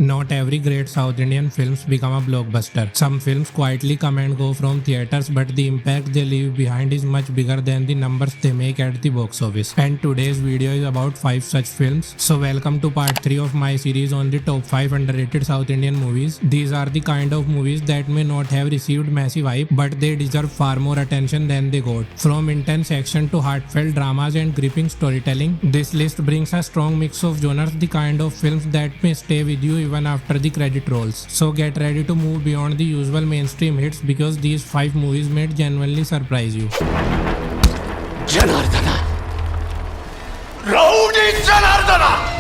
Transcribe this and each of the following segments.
Not every great South Indian films become a blockbuster. Some films quietly come and go from theaters, but the impact they leave behind is much bigger than the numbers they make at the box office. And today's video is about 5 such films. So welcome to part 3 of my series on the top 5 underrated South Indian movies. These are the kind of movies that may not have received massive hype, but they deserve far more attention than they got. From intense action to heartfelt dramas and gripping storytelling, this list brings a strong mix of genres, the kind of films that may stay with you even after the credit rolls. So get ready to move beyond the usual mainstream hits because these 5 movies may genuinely surprise you. Janardana! Rowdy Janardana!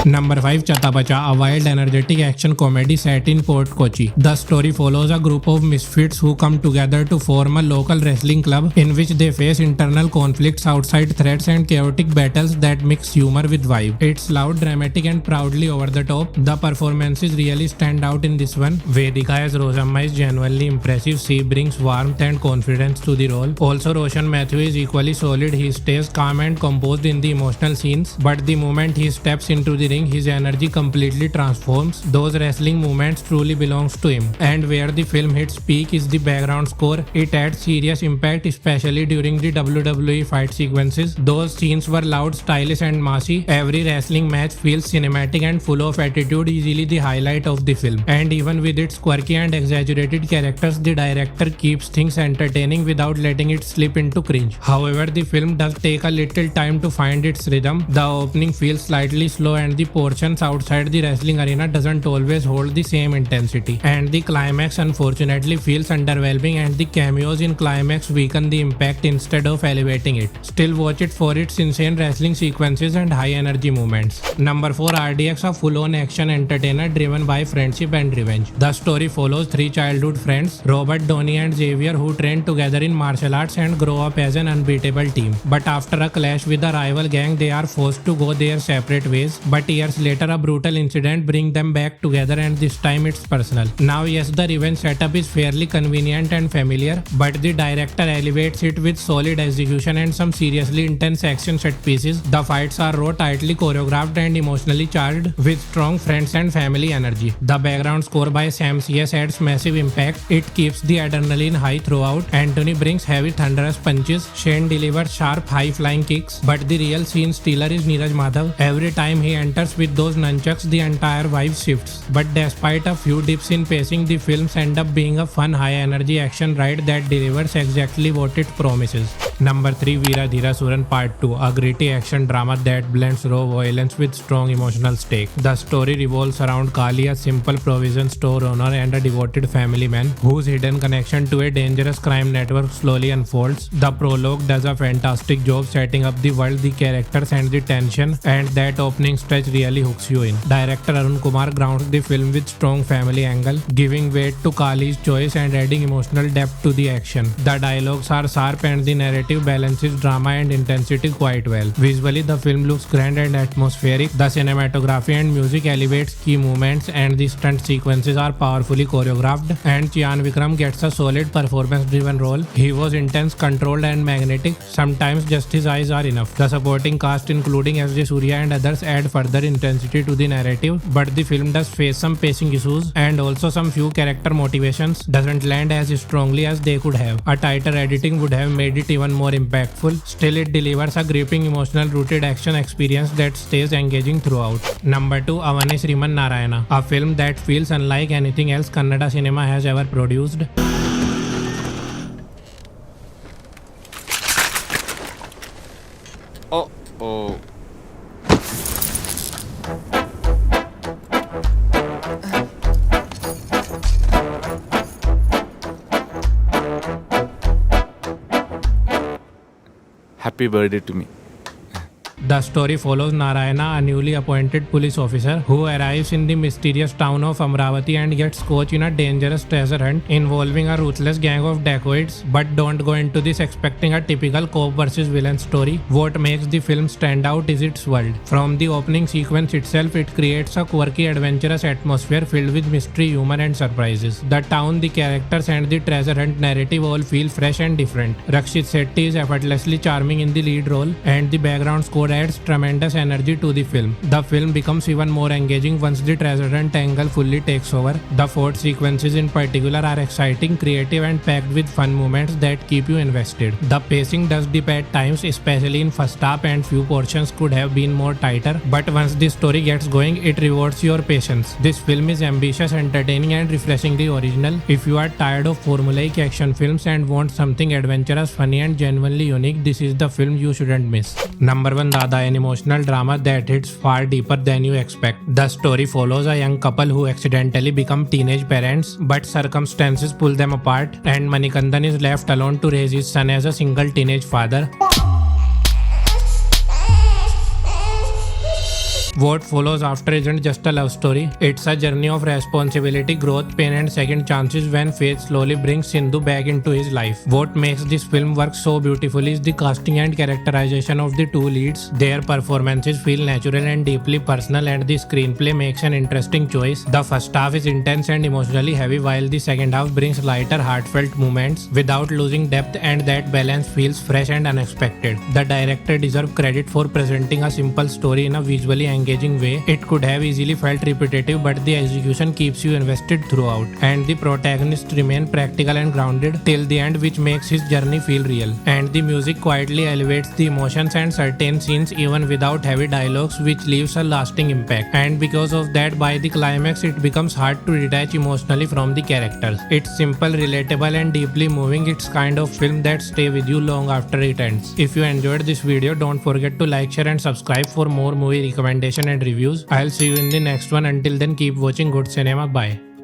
Number 5, Chatha, Pacha, a wild, energetic action comedy set in Port Kochi. The story follows a group of misfits who come together to form a local wrestling club in which they face internal conflicts, outside threats, and chaotic battles that mix humor with vibe. It's loud, dramatic, and proudly over the top. The performances really stand out in this one. Vedika as Rosamma is genuinely impressive. She brings warmth and confidence to the role. Also, Roshan Matthew is equally solid. He stays calm and composed in the emotional scenes, but the moment he steps into the ring, his energy completely transforms. Those wrestling moments truly belongs to him. And where the film hits peak is the background score. It adds serious impact, especially during the WWE fight sequences. Those scenes were loud, stylish, and massy. Every wrestling match feels cinematic and full of attitude, easily the highlight of the film. And even with its quirky and exaggerated characters, the director keeps things entertaining without letting it slip into cringe. However, the film does take a little time to find its rhythm. The opening feels slightly slow and the portions outside the wrestling arena doesn't always hold the same intensity. And the climax unfortunately feels underwhelming, and the cameos in climax weaken the impact instead of elevating it. Still watch it for its insane wrestling sequences and high energy moments. Number 4, RDX, a full-on action entertainer driven by friendship and revenge. The story follows 3 childhood friends, Robert, Dony, and Xavier, who train together in martial arts and grow up as an unbeatable team. But after a clash with a rival gang, they are forced to go their separate ways. But years later, a brutal incident brings them back together, and this time it's personal. Now yes, the revenge setup is fairly convenient and familiar, but the director elevates it with solid execution and some seriously intense action set pieces. The fights are raw, tightly choreographed, and emotionally charged with strong friends and family energy. The background score by Sam CS adds massive impact. It keeps the adrenaline high throughout. Anthony brings heavy thunderous punches. Shane delivers sharp high-flying kicks. But the real scene stealer is Neeraj Madhav. Every time he enters with those nunchucks, the entire vibe shifts. But despite a few dips in pacing, the films end up being a fun, high-energy action ride that delivers exactly what it promises. Number 3, Veera Dheera Suran Part 2, a gritty action drama that blends raw violence with strong emotional stake. The story revolves around Kali, a simple provision store owner and a devoted family man whose hidden connection to a dangerous crime network slowly unfolds. The prologue does a fantastic job setting up the world, the characters, and the tension, and that opening stretch really hooks you in. Director Arun Kumar grounds the film with strong family angle, giving weight to Kali's choice and adding emotional depth to the action. The dialogues are sharp and the narrative balances drama and intensity quite well. Visually, the film looks grand and atmospheric. The cinematography and music elevates key moments, and the stunt sequences are powerfully choreographed. And Chyan Vikram gets a solid performance-driven role. He was intense, controlled, and magnetic. Sometimes just his eyes are enough. The supporting cast, including S.J. Surya and others, add further intensity to the narrative, but the film does face some pacing issues, and also some few character motivations doesn't land as strongly as they could have. A tighter editing would have made it even more impactful. Still, it delivers a gripping, emotional rooted action experience that stays engaging throughout. Number 2, Avane Srimannarayana, a film that feels unlike anything else Kannada cinema has ever produced. Oh. Happy birthday to me. The story follows Narayana, a newly appointed police officer who arrives in the mysterious town of Amravati and gets caught in a dangerous treasure hunt involving a ruthless gang of dacoits. But don't go into this expecting a typical cop versus villain story. What makes the film stand out is its world. From the opening sequence itself, it creates a quirky, adventurous atmosphere filled with mystery, humor, and surprises. The town, the characters, and the treasure hunt narrative all feel fresh and different. Rakshit Shetty is effortlessly charming in the lead role, and the background score adds tremendous energy to the film. The film becomes even more engaging once the treasure angle fully takes over. The fort sequences in particular are exciting, creative and packed with fun moments that keep you invested. The pacing does dip at times, especially in first half, and few portions could have been more tighter, but once the story gets going, it rewards your patience. This film is ambitious, entertaining and refreshingly original. If you are tired of formulaic action films and want something adventurous, funny and genuinely unique, this is the film you shouldn't miss. Number 1, Dada, an emotional drama that hits far deeper than you expect. The story follows a young couple who accidentally become teenage parents, but circumstances pull them apart and Manikandan is left alone to raise his son as a single teenage father. What follows after isn't just a love story, it's a journey of responsibility, growth, pain and second chances when faith slowly brings Sindhu back into his life. What makes this film work so beautifully is the casting and characterization of the two leads. Their performances feel natural and deeply personal, and the screenplay makes an interesting choice. The first half is intense and emotionally heavy, while the second half brings lighter, heartfelt moments without losing depth, and that balance feels fresh and unexpected. The director deserves credit for presenting a simple story in a visually engaging way. It could have easily felt repetitive, but the execution keeps you invested throughout, and the protagonists remain practical and grounded till the end, which makes his journey feel real. And the music quietly elevates the emotions and certain scenes even without heavy dialogues, which leaves a lasting impact. And because of that, by the climax it becomes hard to detach emotionally from the characters. It's simple, relatable and deeply moving. It's kind of film that stay with you long after it ends. If you enjoyed this video, don't forget to like, share and subscribe for more movie recommendations and reviews. I'll see you in the next one. Until then, keep watching good cinema. Bye.